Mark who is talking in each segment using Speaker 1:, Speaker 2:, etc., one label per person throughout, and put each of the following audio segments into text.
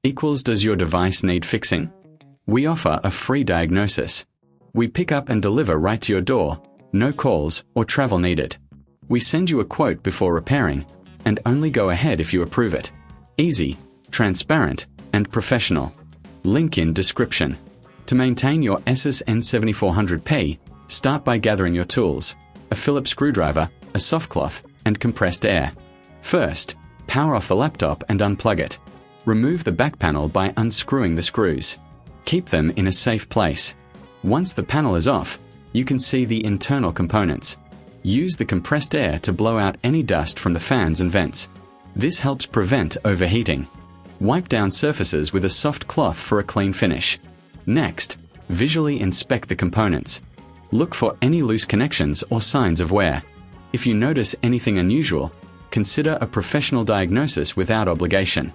Speaker 1: equals does your device need fixing? We offer a free diagnosis. We pick up and deliver right to your door, no calls or travel needed. We send you a quote before repairing, and only go ahead if you approve it. Easy, transparent, and professional. Link in description. To maintain your Asus N7400P, start by gathering your tools, a Phillips screwdriver, a soft cloth, and compressed air. First, power off the laptop and unplug it. Remove the back panel by unscrewing the screws. Keep them in a safe place. Once the panel is off, you can see the internal components. Use the compressed air to blow out any dust from the fans and vents. This helps prevent overheating. Wipe down surfaces with a soft cloth for a clean finish. Next, visually inspect the components. Look for any loose connections or signs of wear. If you notice anything unusual, consider a professional diagnosis without obligation.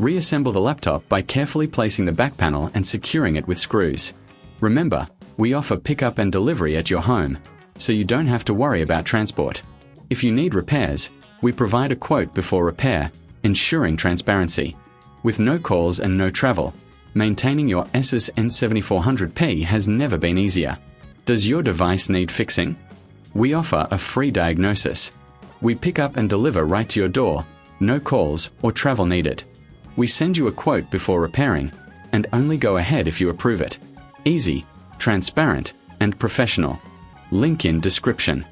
Speaker 1: Reassemble the laptop by carefully placing the back panel and securing it with screws. Remember, we offer pickup and delivery at your home, so you don't have to worry about transport. If you need repairs, we provide a quote before repair, ensuring transparency. With no calls and no travel, maintaining your Asus N7400P has never been easier. Does your device need fixing? We offer a free diagnosis. We pick up and deliver right to your door, no calls or travel needed. We send you a quote before repairing, and only go ahead if you approve it. Easy, transparent, and professional. Link in description.